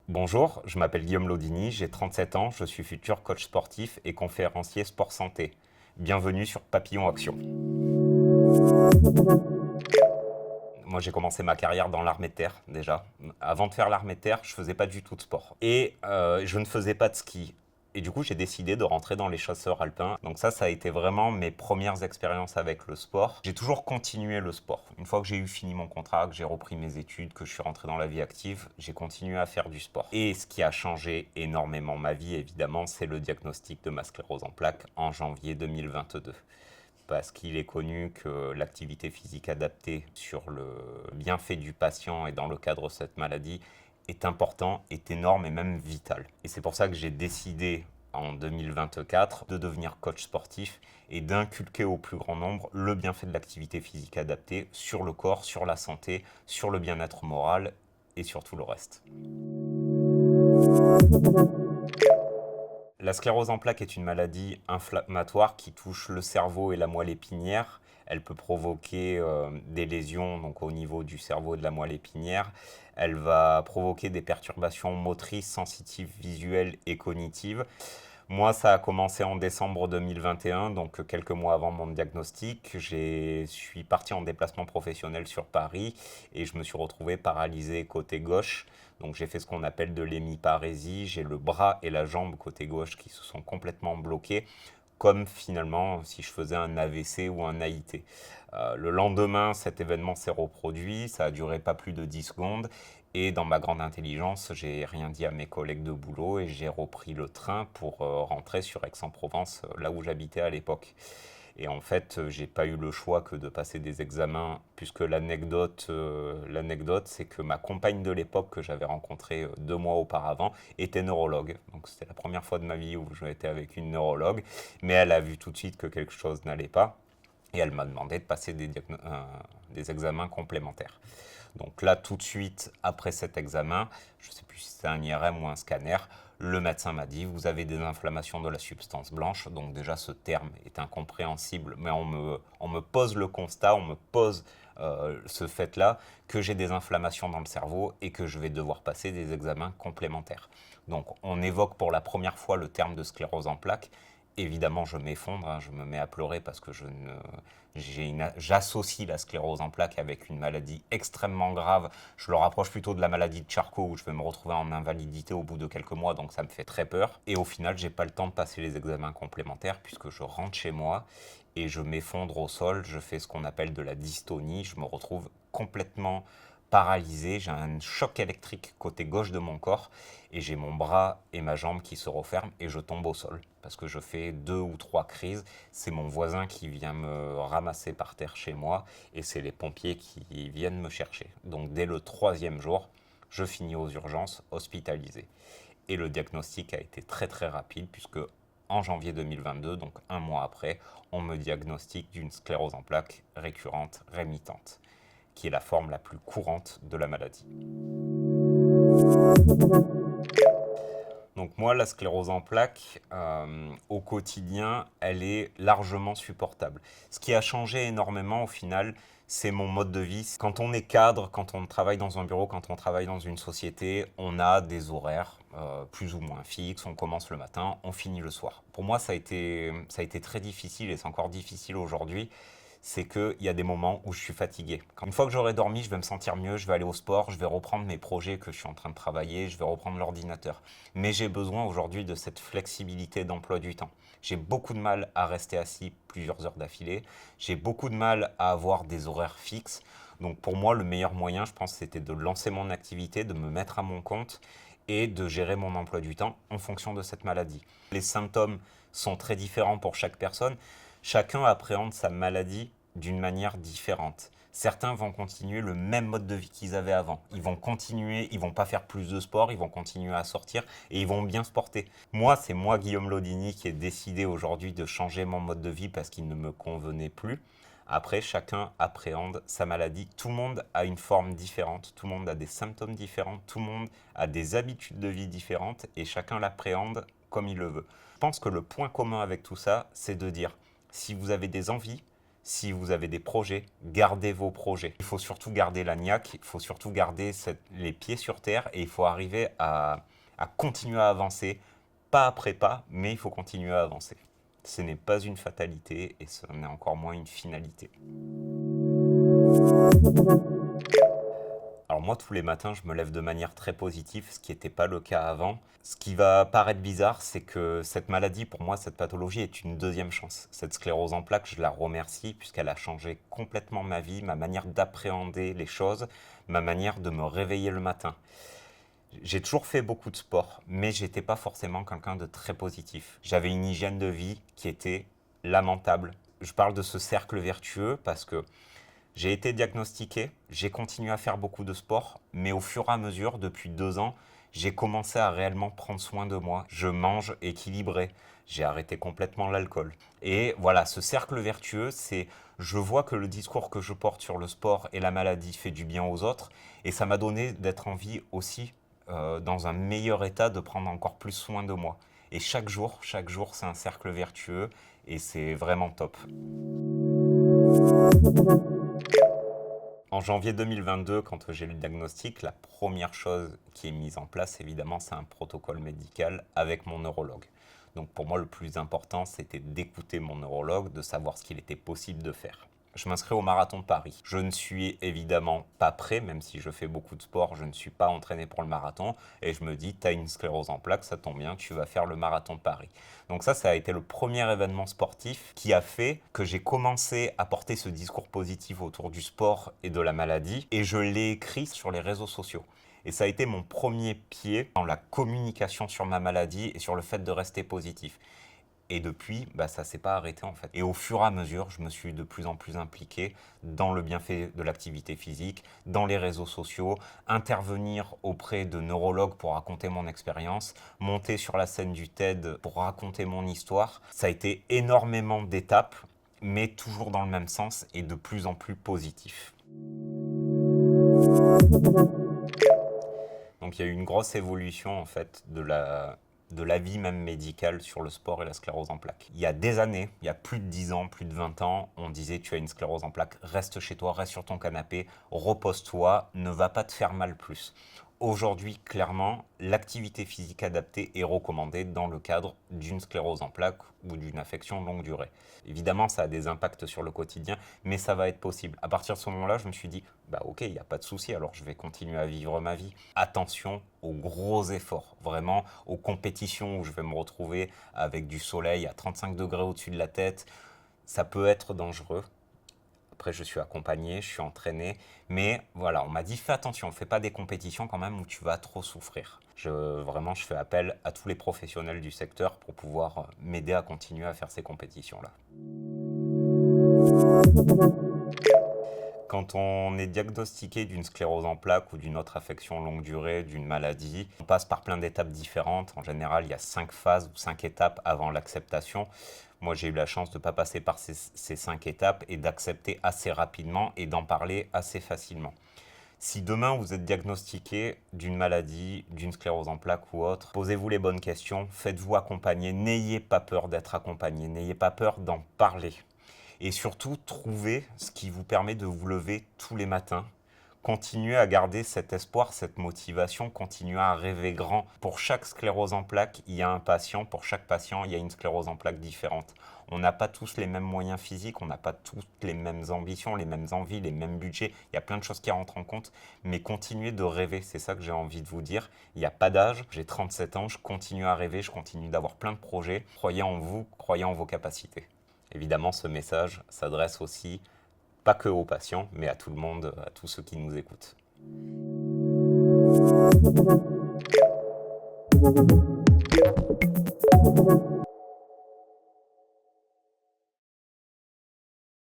Bonjour, je m'appelle Guillaume Laudini, j'ai 37 ans, je suis futur coach sportif et conférencier sport santé. Bienvenue sur Papillon Action. Moi, j'ai commencé ma carrière dans l'armée de terre déjà. Avant de faire l'armée de terre, je faisais pas du tout de sport. Et je ne faisais pas de ski. Et du coup, j'ai décidé de rentrer dans les chasseurs alpins. Donc ça a été vraiment mes premières expériences avec le sport. J'ai toujours continué le sport. Une fois que j'ai eu fini mon contrat, que j'ai repris mes études, que je suis rentré dans la vie active, j'ai continué à faire du sport. Et ce qui a changé énormément ma vie, évidemment, c'est le diagnostic de ma sclérose en plaques en janvier 2022, parce qu'il est connu que l'activité physique adaptée sur le bienfait du patient et dans le cadre de cette maladie est important, est énorme et même vital. Et c'est pour ça que j'ai décidé en 2024 de devenir coach sportif et d'inculquer au plus grand nombre le bienfait de l'activité physique adaptée sur le corps, sur la santé, sur le bien-être moral et sur tout le reste. La sclérose en plaques est une maladie inflammatoire qui touche le cerveau et la moelle épinière. Elle peut provoquer des lésions donc, au niveau du cerveau et de la moelle épinière. Elle va provoquer des perturbations motrices, sensitives, visuelles et cognitives. Moi, ça a commencé en décembre 2021, donc quelques mois avant mon diagnostic. Je suis parti en déplacement professionnel sur Paris et je me suis retrouvé paralysé côté gauche. Donc j'ai fait ce qu'on appelle de l'hémiparésie. J'ai le bras et la jambe côté gauche qui se sont complètement bloqués, comme finalement si je faisais un AVC ou un AIT. Le lendemain, cet événement s'est reproduit, ça a duré pas plus de 10 secondes, et dans ma grande intelligence, j'ai rien dit à mes collègues de boulot et j'ai repris le train pour rentrer sur Aix-en-Provence, là où j'habitais à l'époque. Et en fait, j'ai pas eu le choix que de passer des examens, puisque l'anecdote, c'est que ma compagne de l'époque que j'avais rencontrée 2 mois auparavant était neurologue. Donc c'était la première fois de ma vie où j'étais avec une neurologue, mais elle a vu tout de suite que quelque chose n'allait pas et elle m'a demandé de passer des examens complémentaires. Donc là, tout de suite, après cet examen, je ne sais plus si c'est un IRM ou un scanner, le médecin m'a dit, vous avez des inflammations de la substance blanche. Donc déjà, ce terme est incompréhensible, mais on me pose le constat, on me pose ce fait-là, que j'ai des inflammations dans le cerveau et que je vais devoir passer des examens complémentaires. Donc on évoque pour la première fois le terme de sclérose en plaques. Évidemment, je m'effondre, je me mets à pleurer parce que j'associe la sclérose en plaques avec une maladie extrêmement grave. Je le rapproche plutôt de la maladie de Charcot où je vais me retrouver en invalidité au bout de quelques mois, donc ça me fait très peur. Et au final, j'ai pas le temps de passer les examens complémentaires puisque je rentre chez moi et je m'effondre au sol. Je fais ce qu'on appelle de la dystonie. Je me retrouve complètement paralysé, j'ai un choc électrique côté gauche de mon corps et j'ai mon bras et ma jambe qui se referment et je tombe au sol parce que je fais 2 ou 3 crises. C'est mon voisin qui vient me ramasser par terre chez moi et c'est les pompiers qui viennent me chercher. Donc dès le 3e jour, je finis aux urgences hospitalisé. Et le diagnostic a été très très rapide puisque en janvier 2022, donc un mois après, on me diagnostique d'une sclérose en plaques récurrente rémitante, qui est la forme la plus courante de la maladie. Donc moi, la sclérose en plaques, au quotidien, elle est largement supportable. Ce qui a changé énormément au final, c'est mon mode de vie. Quand on est cadre, quand on travaille dans un bureau, quand on travaille dans une société, on a des horaires plus ou moins fixes. On commence le matin, on finit le soir. Pour moi, ça a été très difficile et c'est encore difficile aujourd'hui. C'est qu'il y a des moments où je suis fatigué. Une fois que j'aurai dormi, je vais me sentir mieux, je vais aller au sport, je vais reprendre mes projets que je suis en train de travailler, je vais reprendre l'ordinateur. Mais j'ai besoin aujourd'hui de cette flexibilité d'emploi du temps. J'ai beaucoup de mal à rester assis plusieurs heures d'affilée. J'ai beaucoup de mal à avoir des horaires fixes. Donc pour moi, le meilleur moyen, je pense, c'était de lancer mon activité, de me mettre à mon compte et de gérer mon emploi du temps en fonction de cette maladie. Les symptômes sont très différents pour chaque personne. Chacun appréhende sa maladie d'une manière différente. Certains vont continuer le même mode de vie qu'ils avaient avant. Ils vont continuer, ils vont pas faire plus de sport, ils vont continuer à sortir et ils vont bien se porter. Moi, c'est moi, Guillaume Laudini, qui ai décidé aujourd'hui de changer mon mode de vie parce qu'il ne me convenait plus. Après, chacun appréhende sa maladie. Tout le monde a une forme différente, tout le monde a des symptômes différents, tout le monde a des habitudes de vie différentes et chacun l'appréhende comme il le veut. Je pense que le point commun avec tout ça, c'est de dire, si vous avez des envies, Si vous avez des projets, gardez vos projets. Il faut surtout garder la niaque, il faut surtout garder les pieds sur terre et il faut arriver à continuer à avancer, pas après pas, mais il faut continuer à avancer. Ce n'est pas une fatalité et ce n'est encore moins une finalité. Alors moi, tous les matins, je me lève de manière très positive, ce qui n'était pas le cas avant. Ce qui va paraître bizarre, c'est que cette maladie, pour moi, cette pathologie est une deuxième chance. Cette sclérose en plaques, je la remercie puisqu'elle a changé complètement ma vie, ma manière d'appréhender les choses, ma manière de me réveiller le matin. J'ai toujours fait beaucoup de sport, mais j'étais pas forcément quelqu'un de très positif. J'avais une hygiène de vie qui était lamentable. Je parle de ce cercle vertueux parce que j'ai été diagnostiqué, j'ai continué à faire beaucoup de sport, mais au fur et à mesure, depuis 2 ans, j'ai commencé à réellement prendre soin de moi. Je mange équilibré, j'ai arrêté complètement l'alcool. Et voilà, ce cercle vertueux, c'est je vois que le discours que je porte sur le sport et la maladie fait du bien aux autres, et ça m'a donné d'être en vie aussi dans un meilleur état, de prendre encore plus soin de moi. Et chaque jour, c'est un cercle vertueux, et c'est vraiment top. En janvier 2022, quand j'ai eu le diagnostic, la première chose qui est mise en place, évidemment, c'est un protocole médical avec mon neurologue. Donc pour moi, le plus important, c'était d'écouter mon neurologue, de savoir ce qu'il était possible de faire. Je m'inscris au marathon de Paris. Je ne suis évidemment pas prêt, même si je fais beaucoup de sport, je ne suis pas entraîné pour le marathon. Et je me dis, tu as une sclérose en plaques, ça tombe bien, tu vas faire le marathon de Paris. Donc ça a été le premier événement sportif qui a fait que j'ai commencé à porter ce discours positif autour du sport et de la maladie. Et je l'ai écrit sur les réseaux sociaux. Et ça a été mon premier pied dans la communication sur ma maladie et sur le fait de rester positif. Et depuis, ça ne s'est pas arrêté en fait. Et au fur et à mesure, je me suis de plus en plus impliqué dans le bienfait de l'activité physique, dans les réseaux sociaux, intervenir auprès de neurologues pour raconter mon expérience, monter sur la scène du TED pour raconter mon histoire. Ça a été énormément d'étapes, mais toujours dans le même sens et de plus en plus positif. Donc il y a eu une grosse évolution en fait de la vie même médicale sur le sport et la sclérose en plaques. Il y a des années, il y a plus de 10 ans, plus de 20 ans, on disait tu as une sclérose en plaques, reste chez toi, reste sur ton canapé, repose-toi, ne va pas te faire mal plus. Aujourd'hui, clairement, l'activité physique adaptée est recommandée dans le cadre d'une sclérose en plaques ou d'une affection longue durée. Évidemment, ça a des impacts sur le quotidien, mais ça va être possible. À partir de ce moment-là, je me suis dit, ok, il n'y a pas de souci, alors je vais continuer à vivre ma vie. Attention aux gros efforts, vraiment aux compétitions où je vais me retrouver avec du soleil à 35 degrés au-dessus de la tête. Ça peut être dangereux. Après, je suis accompagné, je suis entraîné. Mais voilà, on m'a dit, fais attention, ne fais pas des compétitions quand même où tu vas trop souffrir. Vraiment, je fais appel à tous les professionnels du secteur pour pouvoir m'aider à continuer à faire ces compétitions-là. Quand on est diagnostiqué d'une sclérose en plaques ou d'une autre affection longue durée, d'une maladie, on passe par plein d'étapes différentes. En général, il y a 5 phases ou 5 étapes avant l'acceptation. Moi, j'ai eu la chance de ne pas passer par ces 5 étapes et d'accepter assez rapidement et d'en parler assez facilement. Si demain vous êtes diagnostiqué d'une maladie, d'une sclérose en plaques ou autre, posez-vous les bonnes questions, faites-vous accompagner, n'ayez pas peur d'être accompagné, n'ayez pas peur d'en parler. Et surtout, trouvez ce qui vous permet de vous lever tous les matins. Continuez à garder cet espoir, cette motivation, continuez à rêver grand. Pour chaque sclérose en plaques, il y a un patient. Pour chaque patient, il y a une sclérose en plaques différente. On n'a pas tous les mêmes moyens physiques, on n'a pas toutes les mêmes ambitions, les mêmes envies, les mêmes budgets. Il y a plein de choses qui rentrent en compte, mais continuez de rêver, c'est ça que j'ai envie de vous dire. Il n'y a pas d'âge, j'ai 37 ans, je continue à rêver, je continue d'avoir plein de projets. Croyez en vous, croyez en vos capacités. Évidemment, ce message s'adresse aussi, pas que aux patients, mais à tout le monde, à tous ceux qui nous écoutent.